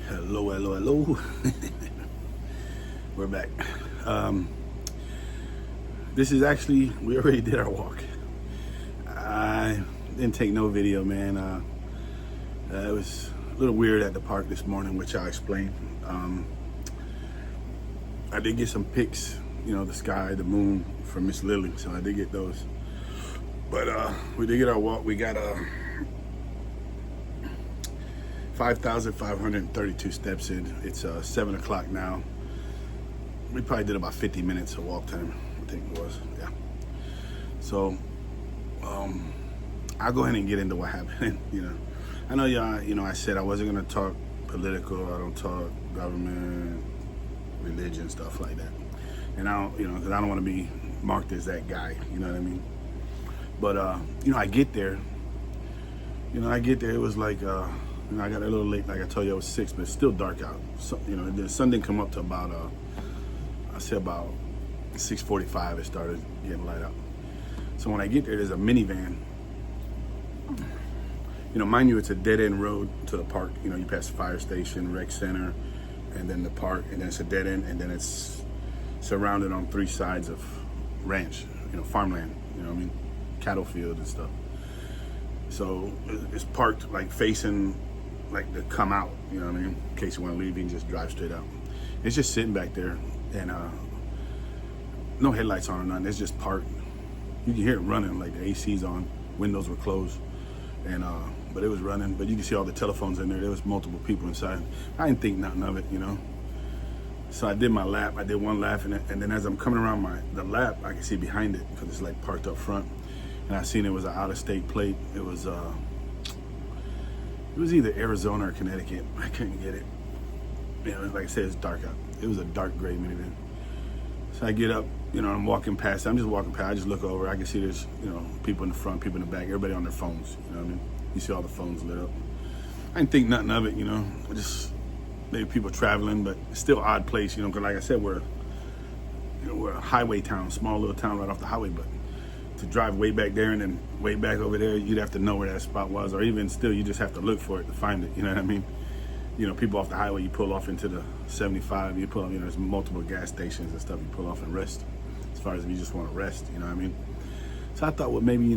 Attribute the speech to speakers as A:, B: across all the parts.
A: Hello, hello, hello. We're back. Um, this is actually, we already did our walk. I didn't take no video, man. It was a little weird at the park this morning, which I'll explain. I did get some pics, the sky, the moon from Miss Lily, so I did get those. But we did get our walk. We got 5,532 steps in. It's 7 o'clock now. We probably did about 50 minutes of walk time, I think it was, yeah. So, I'll go ahead and get into what happened, I know y'all, I said I wasn't gonna talk political, I don't talk government, religion, stuff like that. And I don't, because I don't wanna be marked as that guy, you know what I mean? But, I get there, it was like, I got a little late, like I told you, I was 6, but it's still dark out. So, the sun didn't come up to about, I say about 6:45, it started getting light out. So when I get there, there's a minivan. Mind you, it's a dead end road to the park. You pass the fire station, rec center, and then the park, and then it's a dead end, and then it's surrounded on 3 sides of ranch, farmland, cattle field and stuff. So it's parked like facing, like to come out, in case you want to leave, you can just drive straight out. It's just sitting back there, and no headlights on or nothing. It's just parked. You can hear it running, like the AC's on, windows were closed, and but it was running. But you can see all the telephones in there. There was multiple people inside. I didn't think nothing of it, So I did my lap. I did one lap, and then as I'm coming around the lap, I can see behind it because it's like parked up front, and I seen it was an out-of-state plate. It was either Arizona or Connecticut. I couldn't get it. Like I said, it's dark out. It was a dark gray minivan. So I get up, I'm walking past. I'm just walking past. I just look over. I can see there's, people in the front, people in the back, everybody on their phones. You know what I mean? You see all the phones lit up. I didn't think nothing of it, just maybe people traveling, but it's still an odd place, because like I said, we're a highway town, small little town right off the highway, but to drive way back there and then way back over there, you'd have to know where that spot was, or even still, you just have to look for it to find it. You know what I mean? People off the highway, you pull off into the 75, you pull, there's multiple gas stations and stuff. You pull off and rest. As far as if you just want to rest, you know what I mean? So I thought, well, maybe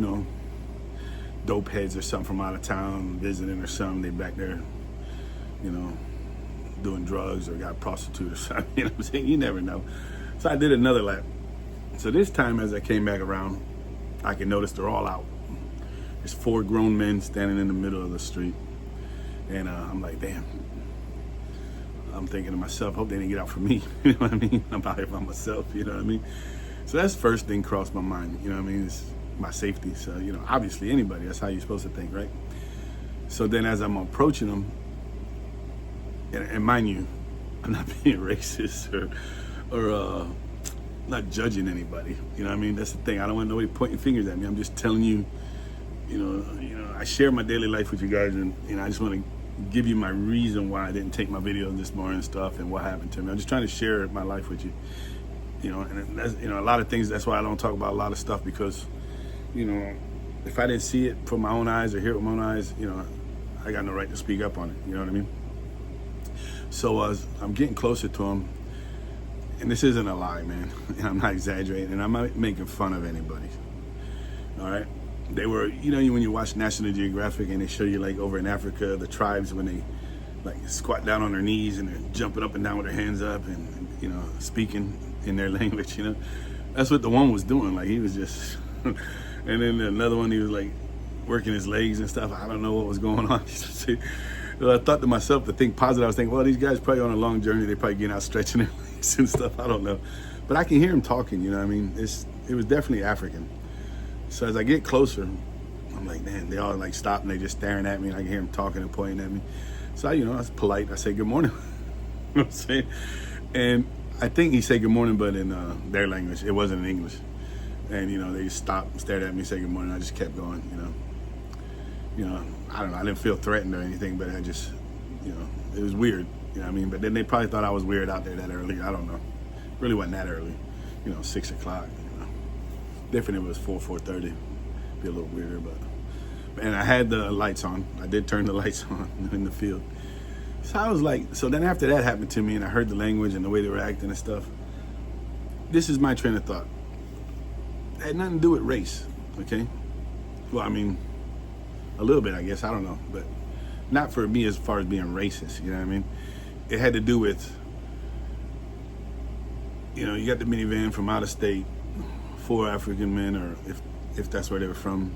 A: dope heads or something from out of town visiting or something. They back there, doing drugs or got a prostitute or something. You know what I'm saying? You never know. So I did another lap. So this time, as I came back around, I can notice they're all out. There's 4 grown men standing in the middle of the street. And I'm like, damn. I'm thinking to myself, hope they didn't get out for me. You know what I mean? I'm out here by myself, you know what I mean? So that's the first thing crossed my mind, you know what I mean? It's my safety. So, obviously anybody, that's how you're supposed to think, right? So then as I'm approaching them, and mind you, I'm not being racist or not judging anybody. You know what I mean? That's the thing. I don't want nobody pointing fingers at me. I'm just telling you, I share my daily life with you guys, and I just want to give you my reason why I didn't take my videos this morning and stuff and what happened to me. I'm just trying to share my life with you. And that's, a lot of things, that's why I don't talk about a lot of stuff, because, if I didn't see it from my own eyes or hear it with my own eyes, I got no right to speak up on it. You know what I mean? So I'm getting closer to him, and this isn't a lie, man. I'm not exaggerating, and I'm not making fun of anybody. All right? They were, when you watch National Geographic and they show you, like, over in Africa, the tribes, when they, like, squat down on their knees and they're jumping up and down with their hands up and speaking in their language, That's what the one was doing. Like, he was just, and then another one, he was, like, working his legs and stuff. I don't know what was going on. I thought to myself, to think positive, I was thinking, well, these guys probably on a long journey. They're probably getting out stretching their legs and stuff. I don't know. But I can hear him talking, you know what I mean? It was definitely African. So as I get closer, I'm like, man, they all like stop and they just staring at me, and I can hear them talking and pointing at me. So I was polite. I say good morning. You know what I'm saying? And I think he said good morning, but in their language, it wasn't in English. And they just stopped and stared at me, said good morning. I just kept going. I don't know. I didn't feel threatened or anything, but I just, it was weird. You know what I mean? But then they probably thought I was weird out there that early. I don't know. Really wasn't that early. 6 o'clock. Different if it was 4:30. Be a little weirder, but. And I had the lights on. I did turn the lights on in the field. So I was like, so then after that happened to me and I heard the language and the way they were acting and stuff, this is my train of thought. It had nothing to do with race, okay? Well, I mean, a little bit, I guess, I don't know, but not for me as far as being racist, you know what I mean? It had to do with, you got the minivan from out of state, 4 African men, or if that's where they were from,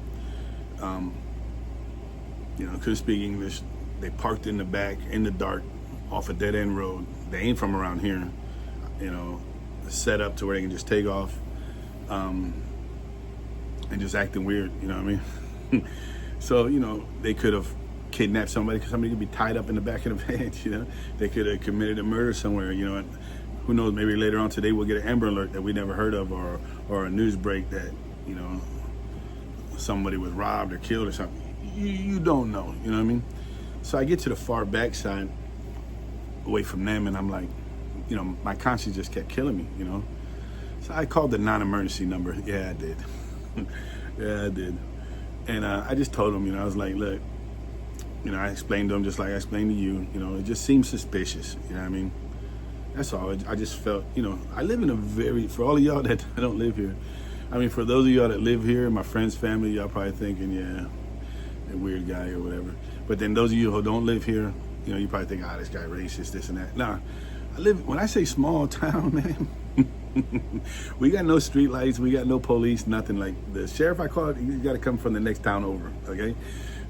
A: couldn't speak English. They parked in the back, in the dark, off a dead-end road. They ain't from around here, set up to where they can just take off, and just acting weird, you know what I mean? So, they could have kidnapped somebody, because somebody could be tied up in the back of the van, They could have committed a murder somewhere, and who knows, maybe later on today we'll get an Amber Alert that we never heard of, or a news break that, somebody was robbed or killed or something. You don't know, you know what I mean? So I get to the far backside, away from them, and I'm like, my conscience just kept killing me, So I called the non-emergency number. Yeah, I did. Yeah, I did. And I just told them, I was like, look, I explained to them just like I explained to you, it just seems suspicious, you know what I mean? That's all. I just felt, I live in for all of y'all that don't live here, I mean, for those of y'all that live here, my friends, family, y'all probably thinking, yeah, a weird guy or whatever. But then those of you who don't live here, you probably think, this guy racist, this and that. Nah, when I say small town, man, we got no street lights, we got no police, nothing. Like the sheriff I called, you got to come from the next town over, okay?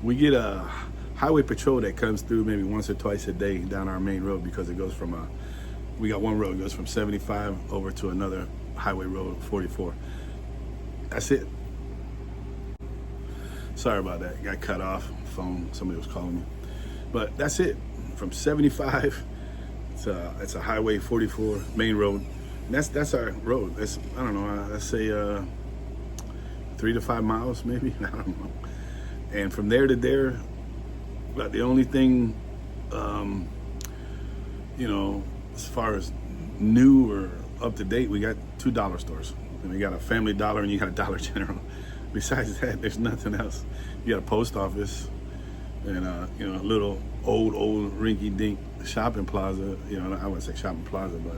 A: We get a highway patrol that comes through maybe once or twice a day down our main road, because it goes from we got one road, it goes from 75 over to another highway road, 44. That's it. Sorry about that. Got cut off. Phone. Somebody was calling me. But that's it. From 75, it's a highway 44 main road. And that's our road. That's, I don't know. Let's say 3 to 5 miles maybe. I don't know. And from there to there, about the only thing, as far as new or up to date, we got 2 dollar stores. And we got a Family Dollar and you got a Dollar General. Besides that, there's nothing else. You got a post office and a little old rinky-dink shopping plaza. I wouldn't say shopping plaza, but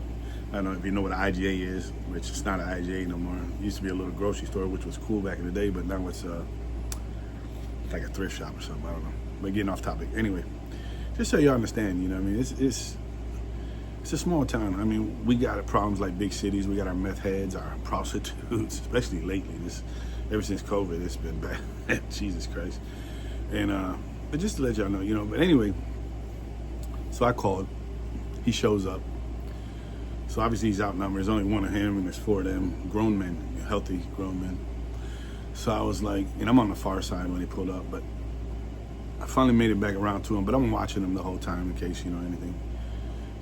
A: I don't know if you know what an IGA is, which it's not an IGA no more. It used to be a little grocery store, which was cool back in the day, but now it's like a thrift shop or something. I don't know. But getting off topic. Anyway, just so you understand, I mean, it's a small town. I mean, we got problems like big cities. We got our meth heads, our prostitutes, especially lately. Ever since COVID, it's been bad. Jesus Christ. And but just to let y'all know, but anyway, so I called. He shows up. So obviously he's outnumbered. There's only one of him and there's 4 of them, grown men, healthy grown men. So I was like, and I'm on the far side when he pulled up, but I finally made it back around to him, but I'm watching him the whole time in case, anything.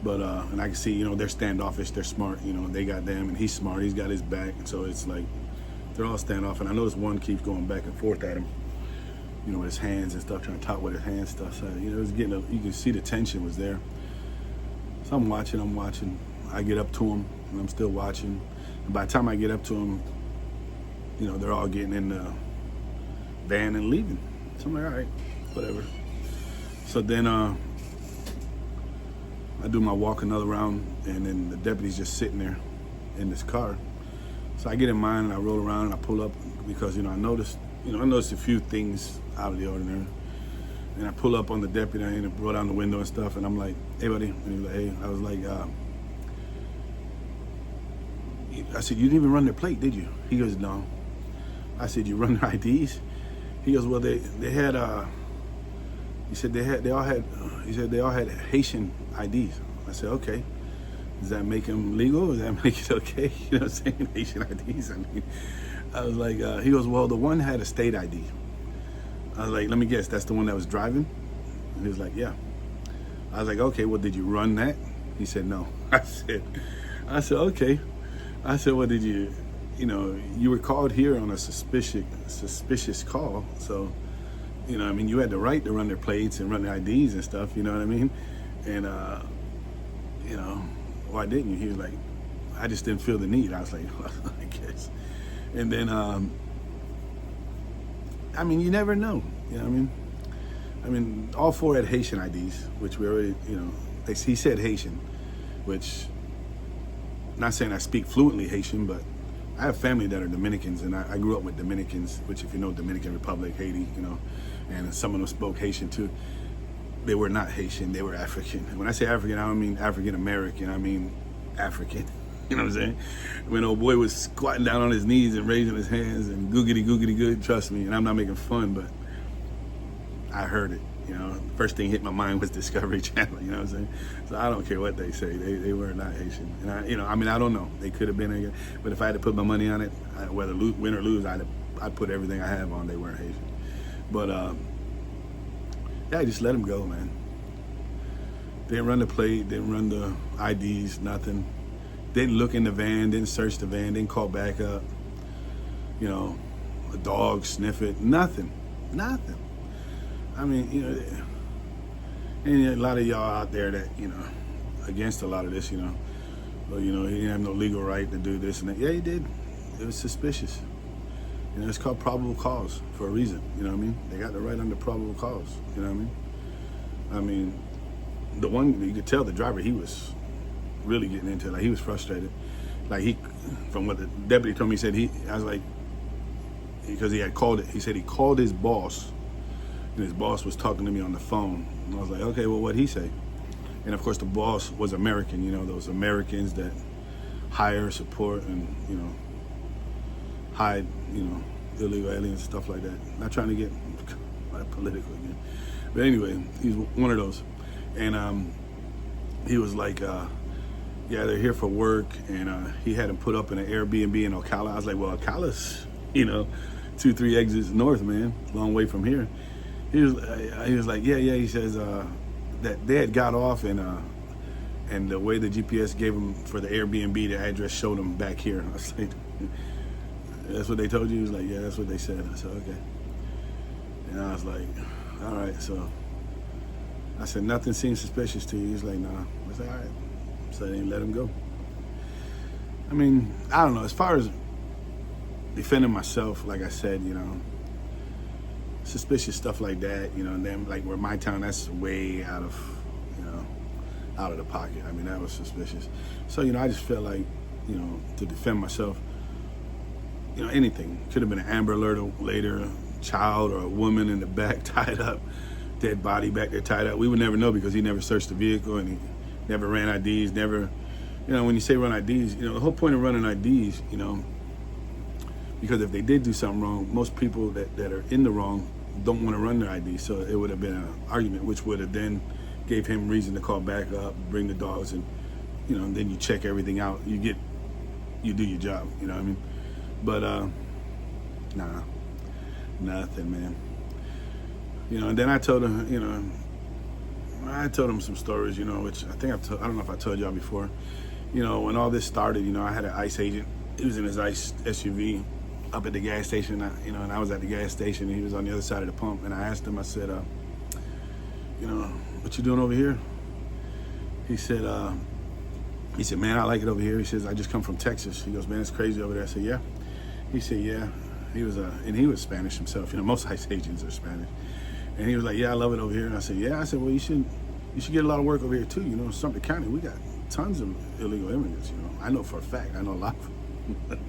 A: But, and I can see, they're standoffish, they're smart, they got them, and he's smart, he's got his back, and so it's like, they're all standoff, and I noticed one keeps going back and forth at him, with his hands and stuff, trying to talk with his hands stuff, so, it was getting, you can see the tension was there. So I'm watching, I get up to him, and I'm still watching, and by the time I get up to him, they're all getting in the van and leaving. So I'm like, all right, whatever. So then, I do my walk another round, and then the deputy's just sitting there in this car. So I get in mine and I roll around and I pull up because I noticed a few things out of the ordinary. And I pull up on the deputy and roll down the window and stuff, and I'm like, "Hey, buddy," and he's like, "Hey," I was like, I said, "You didn't even run their plate, did you?" He goes, "No." I said, "You run their IDs?" He goes, "Well, they had." He said they all had Haitian IDs. I said, okay. Does that make them legal? Does that make it okay? You know what I'm saying? Haitian IDs. I mean, I was like, he goes, well, the one had a state ID. I was like, let me guess, that's the one that was driving? And he was like, yeah. I was like, okay, well, did you run that? He said, no. I said, okay. I said, well, did you, you were called here on a suspicious call. So, I mean, you had the right to run their plates and run their IDs and stuff, you know what I mean? And, why didn't you? He was like, I just didn't feel the need. I was like, well, I guess. And then, I mean, you never know, you know what I mean? I mean, all four had Haitian IDs, which we already, he said Haitian, which, not saying I speak fluently Haitian, but I have family that are Dominicans, and I grew up with Dominicans, which, if you know, Dominican Republic, Haiti, and some of them spoke Haitian too. They were not Haitian, they were African. When I say African, I don't mean African American, I mean African. You know what I'm saying? When old boy was squatting down on his knees and raising his hands and googity googity good, trust me, and I'm not making fun, but I heard it. First thing hit my mind was Discovery Channel. You know what I'm saying? So I don't care what they say. They were not Haitian, and I don't know. They could have been, but if I had to put my money on it, whether win or lose, I'd put everything I have on they weren't Haitian. But yeah, just let them go, man. Didn't run the plate, didn't run the IDs, nothing. Didn't look in the van, didn't search the van, didn't call back up. A dog sniff it, nothing. I mean, and a lot of y'all out there that, against a lot of this, well, he didn't have no legal right to do this and that. Yeah, he did. It was suspicious. It's called probable cause for a reason. You know what I mean? They got the right under probable cause. You know what I mean? I mean, the one, you could tell the driver, he was really getting into it. Like, he was frustrated. Like, from what the deputy told me, I was like, because he had called it, he said he called his boss, and his boss was talking to me on the phone. And I was like, okay, well, what'd he say? And of course, the boss was American, those Americans that hire, support, and, hide, illegal aliens, stuff like that. Not trying to get political again. But anyway, he's one of those. And he was like, yeah, they're here for work. And he had him put up in an Airbnb in Ocala. I was like, well, Ocala's, 2-3 exits north, man, long way from here. He was like, yeah. He says that they had got off, and the way the GPS gave him for the Airbnb, the address showed him back here. I was like, that's what they told you? He was like, yeah, that's what they said. I said, okay. And I was like, all right. So I said, nothing seems suspicious to you? He's like, nah. I said, all right. So I didn't let him go. I mean, I don't know. As far as defending myself, like I said, suspicious stuff like that, and then like where my town, that's way out of the pocket. I mean, that was suspicious. So, I just felt like, to defend myself, anything. Could have been an Amber Alert later, a child or a woman in the back tied up, dead body back there tied up. We would never know because he never searched the vehicle and he never ran IDs, never, when you say run IDs, the whole point of running IDs, because if they did do something wrong, most people that are in the wrong don't want to run their ID. So it would have been an argument, which would have then gave him reason to call back up, bring the dogs, and then you check everything out. You do your job. You know what I mean? But nah, nothing, man. And then I told him, I told him some stories, which I think I don't know if I told y'all before. When all this started, I had an ICE agent. He was in his ICE SUV up at the gas station, and I was at the gas station, and he was on the other side of the pump. And I asked him, I said, what you doing over here? He said, man, I like it over here. He says, I just come from Texas. He goes, man, it's crazy over there. I said, yeah. He said, yeah. He was Spanish himself. Most ICE agents are Spanish. And he was like, yeah, I love it over here. And I said, yeah. I said, well, you should get a lot of work over here too. In Sumter County, we got tons of illegal immigrants. I know for a fact. I know a lot of them.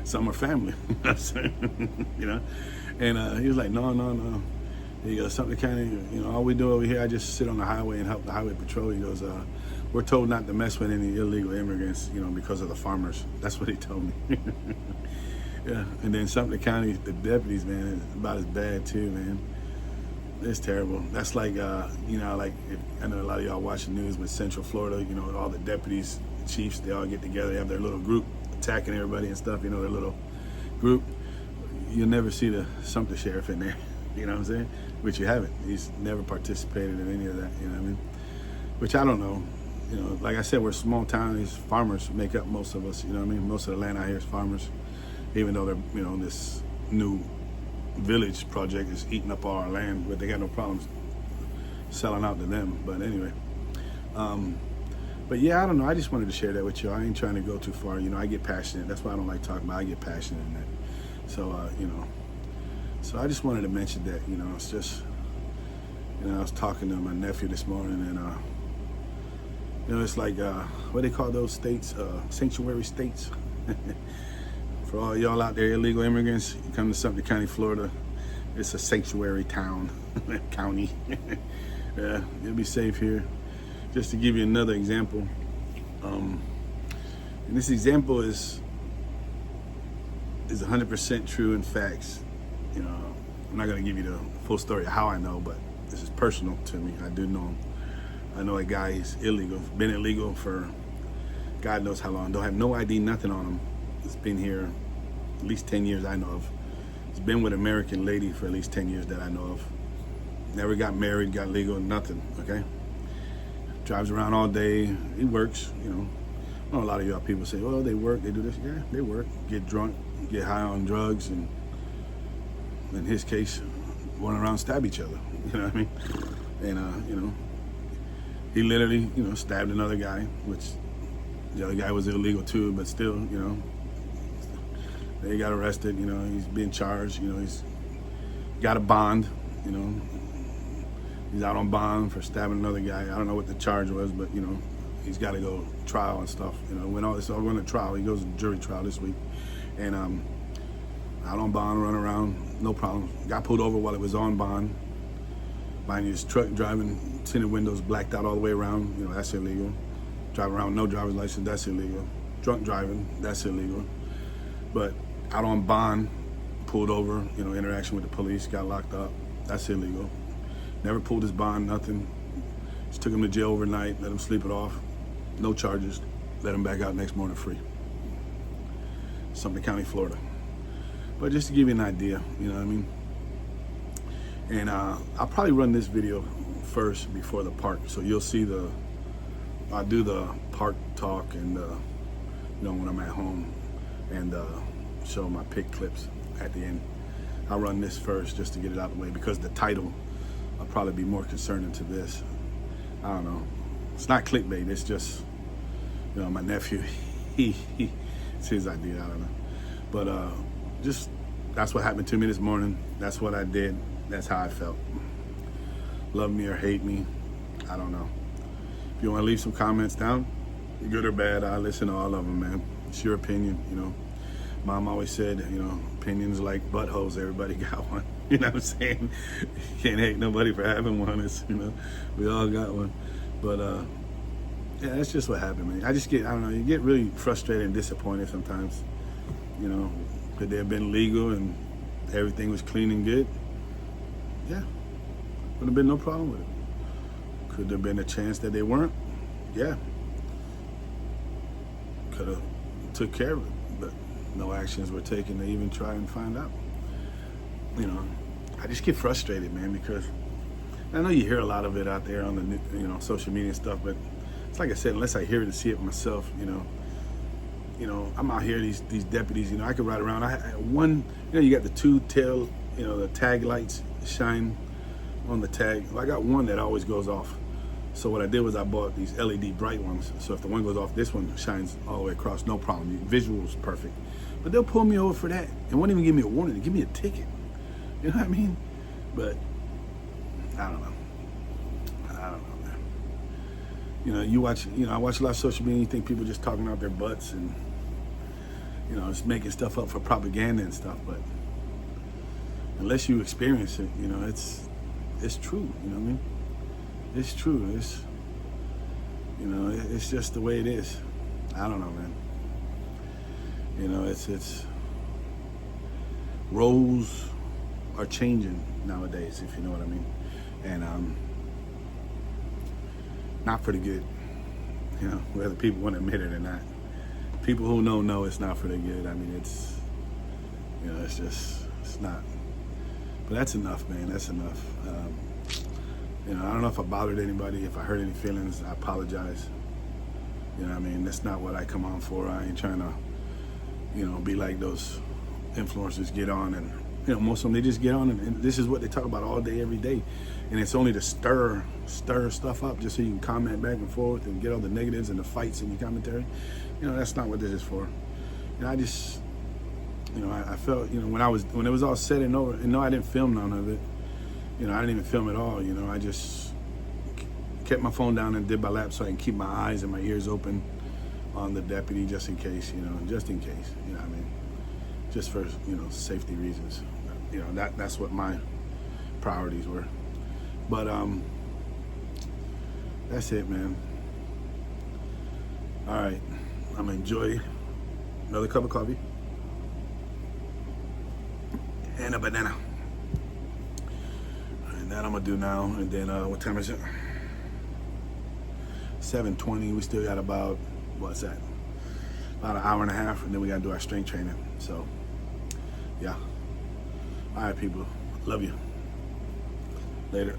A: Some are family. And he was like, no. He goes, Sumter County, all we do over here, I just sit on the highway and help the highway patrol. He goes, we're told not to mess with any illegal immigrants, because of the farmers. That's what he told me. Yeah. And then Sumter County, the deputies, man, is about as bad too, man. It's terrible. That's like, like I know a lot of y'all watch the news with Central Florida, all the deputies, chiefs, they all get together, they have their little group attacking everybody and stuff, their little group. You'll never see the Sumter sheriff in there, you know what I'm saying? Which you haven't. He's never participated in any of that, you know what I mean? Which I don't know. Like I said, we're a small town. These farmers make up most of us, you know what I mean? Most of the land out here is farmers, even though they're, this new village project is eating up all our land, but they got no problems selling out to them. But anyway, but yeah, I don't know. I just wanted to share that with you. I ain't trying to go too far. I get passionate. That's why I don't like talking about. I get passionate in that. So so I just wanted to mention that. It's just You know, I was talking to my nephew this morning, and you know, it's like what they call those states, sanctuary states. For all y'all out there, illegal immigrants, you come to Sumter County, Florida, it's a sanctuary town, county. Yeah, you'll be safe here. Just to give you another example, and this example is 100% true in facts. You know, I'm not gonna give you the full story of how I know, but this is personal to me. I do know him. I know a guy, he's illegal, been illegal for God knows how long. Don't have no ID, nothing on him. He's been here at least 10 years I know of. He's been with an American lady for at least 10 years that I know of. Never got married, got legal, nothing, okay? Drives around all day, he works, you know. I know a lot of y'all people say, well, they work, they do this. Yeah, they work, get drunk, get high on drugs, and in his case, run around, stab each other, you know what I mean? And, you know, he literally, you know, stabbed another guy, which the other guy was illegal too, but still, you know, they got arrested, you know, he's being charged, you know, he's got a bond, you know, he's out on bond for stabbing another guy. I don't know what the charge was, but, you know, he's got to go trial and stuff, you know, when all this all going to trial, he goes to jury trial this week, and out on bond, run around, no problem. Got pulled over while it was on bond, buying his truck, driving, tinted windows blacked out all the way around, you know, that's illegal. Driving around, no driver's license, that's illegal. Drunk driving, that's illegal. But out on bond, pulled over, you know, interaction with the police, got locked up, that's illegal. Never pulled his bond, nothing. Just took him to jail overnight, let him sleep it off, no charges, let him back out next morning free. Sumter County, Florida. But just to give you an idea, you know what I mean? And I'll probably run this video first before the park, so you'll see I'll do the park talk and you know, when I'm at home, and show my pick clips at the end. I'll run this first just to get it out of the way, because the title will probably be more concerning to this. I don't know. It's not clickbait. It's just, you know, my nephew. It's his idea. I don't know. But just that's what happened to me this morning. That's what I did. That's how I felt. Love me or hate me, I don't know. If you want to leave some comments down, good or bad, I listen to all of them, man. It's your opinion, you know. Mom always said, you know, opinions like buttholes, everybody got one. You know what I'm saying? You can't hate nobody for having one. It's, you know, we all got one. But yeah, that's just what happened, man. I don't know, you get really frustrated and disappointed sometimes. You know, could they have been legal and everything was clean and good? Yeah, would have been no problem with it. Could there have been a chance that they weren't? Yeah. Could have took care of it, but no actions were taken to even try and find out. You know, I just get frustrated, man, because I know you hear a lot of it out there on the, you know, social media and stuff, but it's like I said, unless I hear it and see it myself, you know, I'm out here, these deputies, you know, I could ride around. You know, you got the two tail, you know, the tag lights shine on the tag. Well, I got one that always goes off. So what I did was I bought these LED bright ones. So if the one goes off, this one shines all the way across, no problem. The visual's perfect. But they'll pull me over for that and won't even give me a warning. They give me a ticket. You know what I mean? But I don't know. I don't know, man. You know, I watch a lot of social media, and you think people just talking out their butts and, you know, it's making stuff up for propaganda and stuff, but unless you experience it, you know, it's true, you know what I mean? It's true. It's, you know, it's just the way it is. I don't know, man. You know, it's roles are changing nowadays, if you know what I mean, and not for the good. You know, whether people want to admit it or not. People who know it's not for the good. I mean, it's, you know, it's not. But that's enough, man. That's enough. You know, I don't know if I bothered anybody. If I hurt any feelings, I apologize. You know what I mean? That's not what I come on for. I ain't trying to, you know, be like those influencers get on and, you know, most of them, they just get on and this is what they talk about all day, every day. And it's only to stir stuff up just so you can comment back and forth and get all the negatives and the fights in your commentary. You know, that's not what this is for. You know, I just, you know, I felt, you know, when it was all said and over, and no, I didn't film none of it. You know, I didn't even film at all. You know, I just kept my phone down and did my lap so I can keep my eyes and my ears open on the deputy just in case, you know, just in case, you know what I mean? Just for, you know, safety reasons. You know, that's what my priorities were. But that's it, man. All right, I'm gonna enjoy another cup of coffee and a banana. And that I'm gonna do now. And then what time is it? 7:20. We still got about, what's that? About an hour and a half, and then we gotta do our strength training. So, yeah. All right, people. Love you. Later.